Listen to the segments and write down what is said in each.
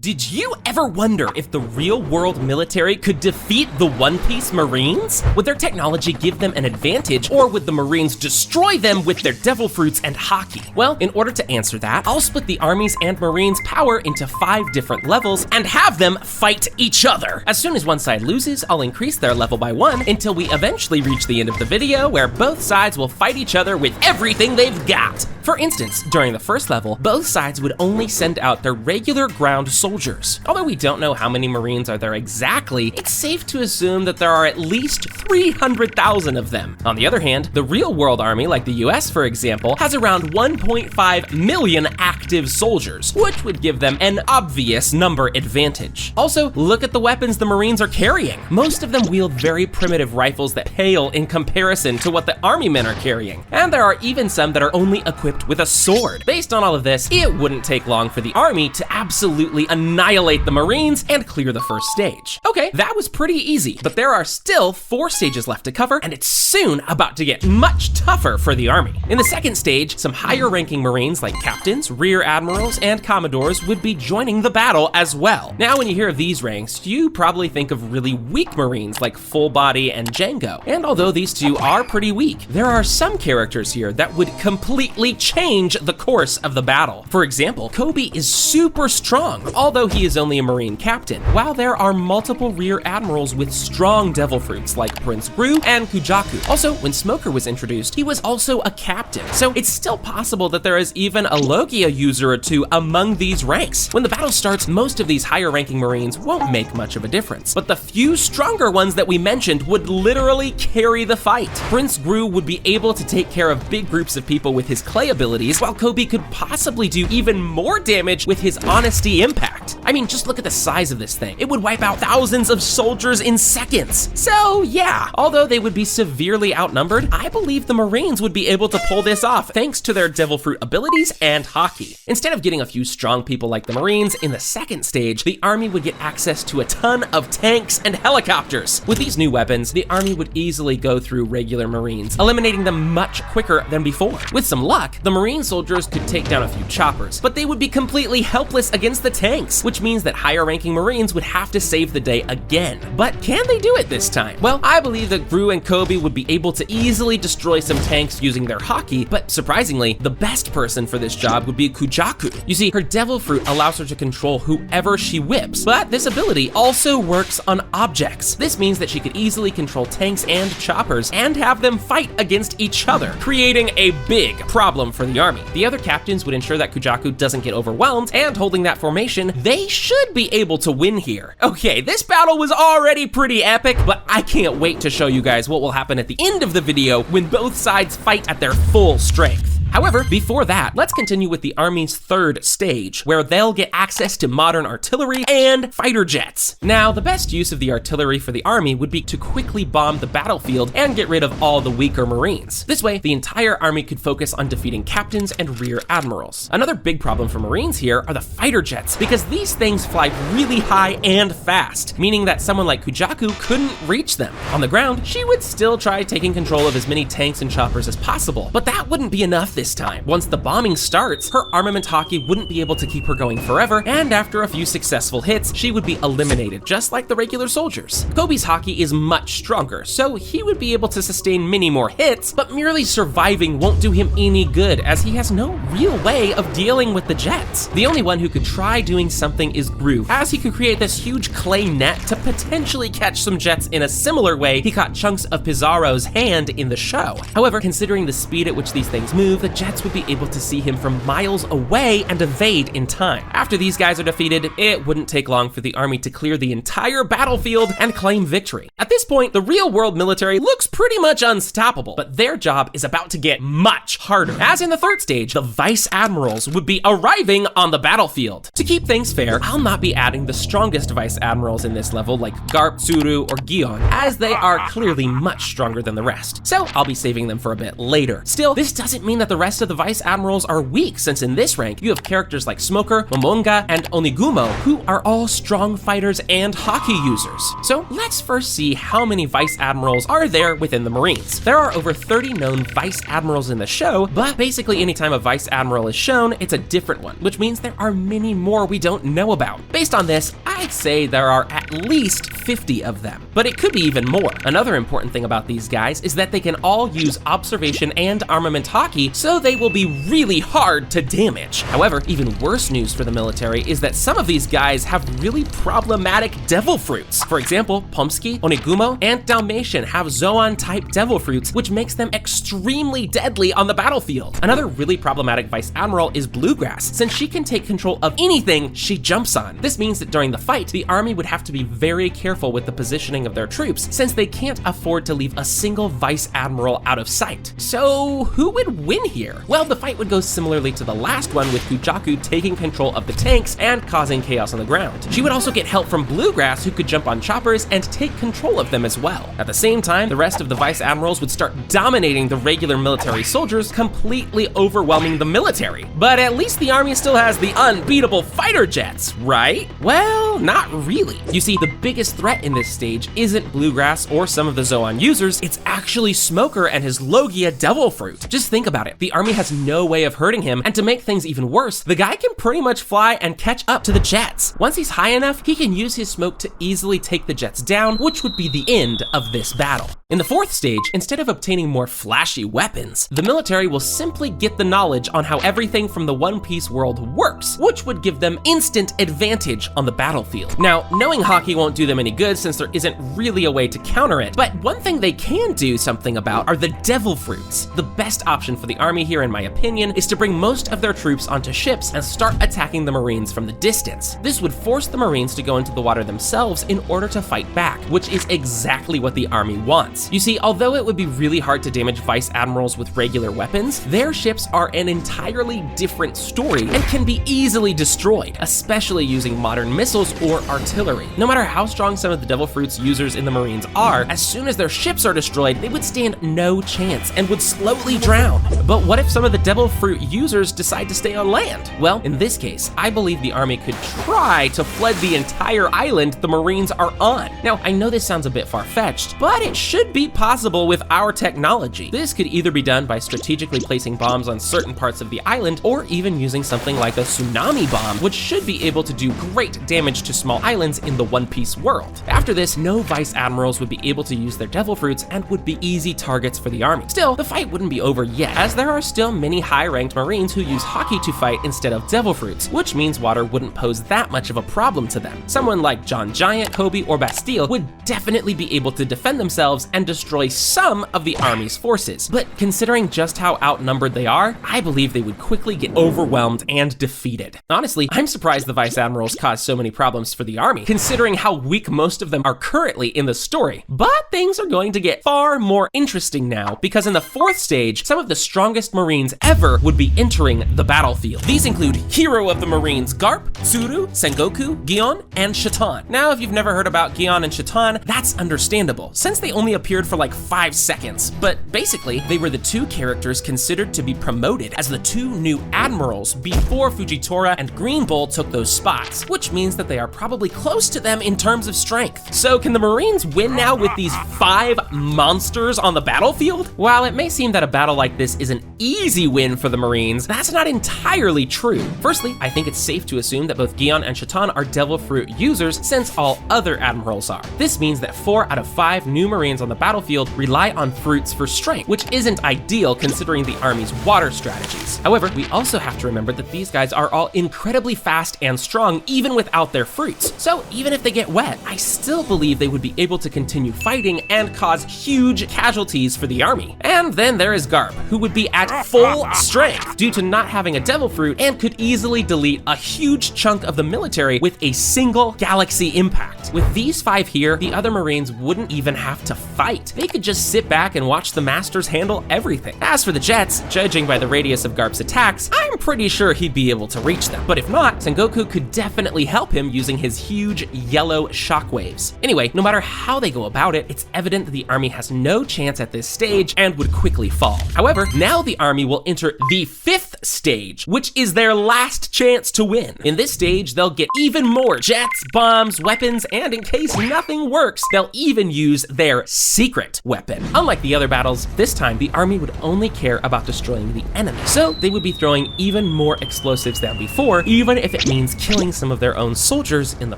Did you ever wonder if the real-world military could defeat the One Piece Marines? Would their technology give them an advantage, or would the Marines destroy them with their devil fruits and haki? Well, in order to answer that, I'll split the armies and Marines' power into 5 different levels and have them fight each other. As soon as one side loses, I'll increase their level by 1 until we eventually reach the end of the video where both sides will fight each other with everything they've got. For instance, during the first level, both sides would only send out their regular ground soldiers. Although we don't know how many Marines are there exactly, it's safe to assume that there are at least 300,000 of them. On the other hand, the real-world army, like the US for example, has around 1.5 million active soldiers, which would give them an obvious number advantage. Also, look at the weapons the Marines are carrying. Most of them wield very primitive rifles that pale in comparison to what the army men are carrying. And there are even some that are only equipped with a sword. Based on all of this, it wouldn't take long for the army to absolutely annihilate the Marines and clear the first stage. Okay, that was pretty easy, but there are still 4 stages left to cover, and it's soon about to get much tougher for the army. In the second stage, some higher ranking Marines like captains, rear admirals, and commodores would be joining the battle as well. Now, when you hear of these ranks, you probably think of really weak Marines like Full Body and Django. And although these two are pretty weak, there are some characters here that would completely change the course of the battle. For example, Kobe is super strong, although he is only a Marine captain, while there are multiple rear admirals with strong devil fruits like Prince Gru and Kujaku. Also, when Smoker was introduced, he was also a captain, so it's still possible that there is even a Logia user or two among these ranks. When the battle starts, most of these higher ranking Marines won't make much of a difference, but the few stronger ones that we mentioned would literally carry the fight. Prince Gru would be able to take care of big groups of people with his clay abilities, while Kobe could possibly do even more damage with his honesty impact. I mean, just look at the size of this thing. It would wipe out thousands of soldiers in seconds. So yeah, although they would be severely outnumbered, I believe the Marines would be able to pull this off thanks to their devil fruit abilities and haki. Instead of getting a few strong people like the Marines, in the second stage, the army would get access to a ton of tanks and helicopters. With these new weapons, the army would easily go through regular Marines, eliminating them much quicker than before. With some luck, the Marine soldiers could take down a few choppers, but they would be completely helpless against the tanks, which means that higher ranking Marines would have to save the day again. But can they do it this time? Well, I believe that Gru and Kobe would be able to easily destroy some tanks using their haki, but surprisingly, the best person for this job would be Kujaku. You see, her devil fruit allows her to control whoever she whips, but this ability also works on objects. This means that she could easily control tanks and choppers and have them fight against each other, creating a big problem for the army. The other captains would ensure that Kujaku doesn't get overwhelmed, and holding that formation, they should be able to win here. Okay, this battle was already pretty epic, but I can't wait to show you guys what will happen at the end of the video when both sides fight at their full strength. However, before that, let's continue with the army's third stage, where they'll get access to modern artillery and fighter jets. Now, the best use of the artillery for the army would be to quickly bomb the battlefield and get rid of all the weaker Marines. This way, the entire army could focus on defeating captains and rear admirals. Another big problem for Marines here are the fighter jets, because these things fly really high and fast, meaning that someone like Kujaku couldn't reach them. On the ground, she would still try taking control of as many tanks and choppers as possible, but that wouldn't be enough this time. Once the bombing starts, her armament haki wouldn't be able to keep her going forever, and after a few successful hits, she would be eliminated, just like the regular soldiers. Kobe's haki is much stronger, so he would be able to sustain many more hits, but merely surviving won't do him any good, as he has no real way of dealing with the jets. The only one who could try doing something is Gru, as he could create this huge clay net to potentially catch some jets in a similar way he caught chunks of Pizarro's hand in the show. However, considering the speed at which these things move, the jets would be able to see him from miles away and evade in time. After these guys are defeated, it wouldn't take long for the army to clear the entire battlefield and claim victory. At this point, the real-world military looks pretty much unstoppable, but their job is about to get much harder. As in the third stage, the vice-admirals would be arriving on the battlefield. To keep things fair, I'll not be adding the strongest vice-admirals in this level like Garp, Tsuru, or Gion, as they are clearly much stronger than the rest, so I'll be saving them for a bit later. Still, this doesn't mean that the the rest of the vice admirals are weak, since in this rank, you have characters like Smoker, Momonga, and Onigumo, who are all strong fighters and haki users. So let's first see how many vice admirals are there within the Marines. There are over 30 known vice admirals in the show, but basically anytime a vice admiral is shown, it's a different one, which means there are many more we don't know about. Based on this, I'd say there are at least 50 of them, but it could be even more. Another important thing about these guys is that they can all use observation and armament haki, so they will be really hard to damage. However, even worse news for the military is that some of these guys have really problematic devil fruits. For example, 𝗵𝐶, Onigumo, and Dalmatian have Zoan-type devil fruits, which makes them extremely deadly on the battlefield. Another really problematic vice admiral is Bluegrass, since she can take control of anything she jumps on. This means that during the fight, the army would have to be very careful with the positioning of their troops, since they can't afford to leave a single vice admiral out of sight. So who would win here? Well, the fight would go similarly to the last one, with Kujaku taking control of the tanks and causing chaos on the ground. She would also get help from Bluegrass, who could jump on choppers and take control of them as well. At the same time, the rest of the vice admirals would start dominating the regular military soldiers, completely overwhelming the military. But at least the army still has the unbeatable fighter jets, right? Well, not really. You see, the biggest threat in this stage isn't Bluegrass or some of the Zoan users, it's actually Smoker and his Logia devil fruit. Just think about it. The army has no way of hurting him, and to make things even worse, the guy can pretty much fly and catch up to the jets. Once he's high enough, he can use his smoke to easily take the jets down, which would be the end of this battle. In the fourth stage, instead of obtaining more flashy weapons, the military will simply get the knowledge on how everything from the One Piece world works, which would give them instant advantage on the battlefield. Now, knowing haki won't do them any good since there isn't really a way to counter it, but one thing they can do something about are the devil fruits. The best option for the army here, in my opinion, is to bring most of their troops onto ships and start attacking the Marines from the distance. This would force the Marines to go into the water themselves in order to fight back, which is exactly what the army wants. You see, although it would be really hard to damage vice admirals with regular weapons, their ships are an entirely different story and can be easily destroyed, especially using modern missiles or artillery. No matter how strong some of the devil fruits users in the Marines are, as soon as their ships are destroyed, they would stand no chance and would slowly drown. But what if some of the devil fruit users decide to stay on land? Well, in this case, I believe the army could try to flood the entire island the Marines are on. Now, I know this sounds a bit far-fetched, but it should be possible with our technology. This could either be done by strategically placing bombs on certain parts of the island, or even using something like a tsunami bomb, which should be able to do great damage to small islands in the One Piece world. After this, no vice admirals would be able to use their devil fruits and would be easy targets for the army. Still, the fight wouldn't be over yet, as there are still many high-ranked Marines who use haki to fight instead of devil fruits, which means water wouldn't pose that much of a problem to them. Someone like John Giant, Kobe, or Bastille would definitely be able to defend themselves and destroy some of the army's forces. But considering just how outnumbered they are, I believe they would quickly get overwhelmed and defeated. Honestly, I'm surprised the vice admirals caused so many problems for the army, considering how weak most of them are currently in the story. But things are going to get far more interesting now, because in the fourth stage, some of the strongest Marines ever would be entering the battlefield. These include hero of the Marines Garp, Tsuru, Sengoku, Gion, and Shatan. Now, if you've never heard about Gion and Shatan, that's understandable, since they only appeared for like 5 seconds. But basically, they were the two characters considered to be promoted as the two new admirals before Fujitora and Green Bull took those spots, which means that they are probably close to them in terms of strength. So can the Marines win now with these 5 monsters on the battlefield? While it may seem that a battle like this is an easy win for the Marines, that's not entirely true. Firstly, I think it's safe to assume that both Gion and Shatan are devil fruit users, since all other admirals are. This means that 4 out of 5 new Marines on the battlefield rely on fruits for strength, which isn't ideal considering the army's water strategies. However, we also have to remember that these guys are all incredibly fast and strong even without their fruits. So even if they get wet, I still believe they would be able to continue fighting and cause huge casualties for the army. And then there is Garp, who would be at full strength due to not having a devil fruit and could easily delete a huge chunk of the military with a single galaxy impact. With these 5 here, the other Marines wouldn't even have to fight. fight. They could just sit back and watch the masters handle everything. As for the jets, judging by the radius of Garp's attacks, I'm pretty sure he'd be able to reach them. But if not, Sengoku could definitely help him using his huge yellow shockwaves. Anyway, no matter how they go about it, it's evident that the army has no chance at this stage and would quickly fall. However, now the army will enter the 5th stage, which is their last chance to win. In this stage, they'll get even more jets, bombs, weapons, and in case nothing works, they'll even use their secret weapon. Unlike the other battles, this time the army would only care about destroying the enemy. So they would be throwing even more explosives than before, even if it means killing some of their own soldiers in the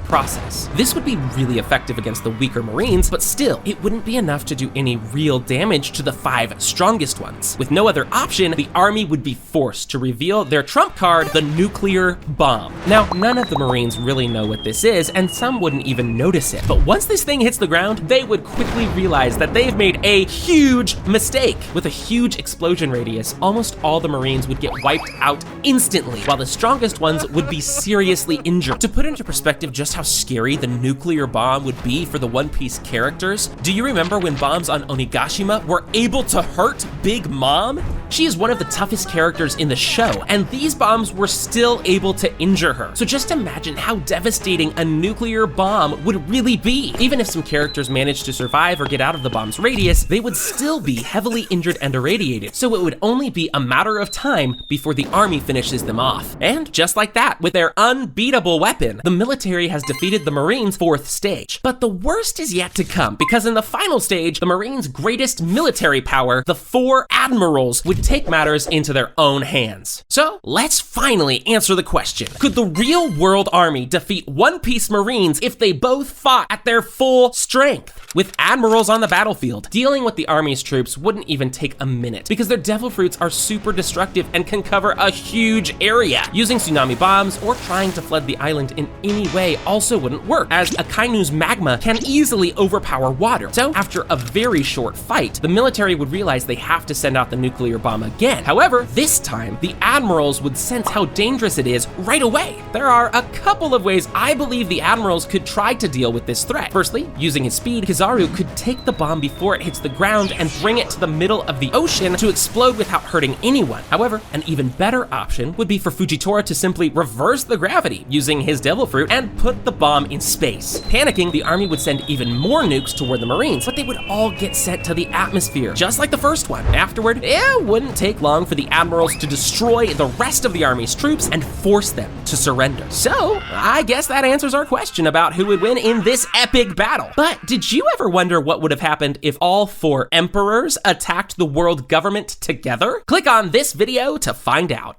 process. This would be really effective against the weaker Marines, but still, it wouldn't be enough to do any real damage to the 5 strongest ones. With no other option, the army would be forced to reveal their trump card, the nuclear bomb. Now, none of the Marines really know what this is, and some wouldn't even notice it. But once this thing hits the ground, they would quickly realize that they've made a huge mistake. With a huge explosion radius, almost all the Marines would get wiped out instantly, while the strongest ones would be seriously injured. To put into perspective just how scary the nuclear bomb would be for the One Piece characters, do you remember when bombs on Onigashima were able to hurt Big Mom? She is one of the toughest characters in the show, and these bombs were still able to injure her. So just imagine how devastating a nuclear bomb would really be. Even if some characters managed to survive or get out of the bomb's radius, they would still be heavily injured and irradiated, so it would only be a matter of time before the army finishes them off. And just like that, with their unbeatable weapon, the military has defeated the Marines' 4th stage. But the worst is yet to come, because in the final stage, the Marines' greatest military power, the 4 admirals, would take matters into their own hands. So let's finally answer the question. Could the real world army defeat One Piece Marines if they both fought at their full strength? With admirals on the battlefield, dealing with the army's troops wouldn't even take a minute because their devil fruits are super destructive and can cover a huge area. Using tsunami bombs or trying to flood the island in any way also wouldn't work, as Akainu's magma can easily overpower water. So after a very short fight, the military would realize they have to send out the nuclear bomb again. However, this time, the admirals would sense how dangerous it is right away. There are a couple of ways I believe the admirals could try to deal with this threat. Firstly, using his speed, Kizaru could take the bomb before it hits the ground and bring it to the middle of the ocean to explode without hurting anyone. However, an even better option would be for Fujitora to simply reverse the gravity using his devil fruit and put the bomb in space. Panicking, the army would send even more nukes toward the Marines, but they would all get sent to the atmosphere, just like the first one. Afterward, it wouldn't take long for the admirals to destroy the rest of the army's troops and force them to surrender. So, I guess that answers our question about who would win in this epic battle. But did you ever wonder what would have happened if all 4 emperors attacked the world government together? Click on this video to find out.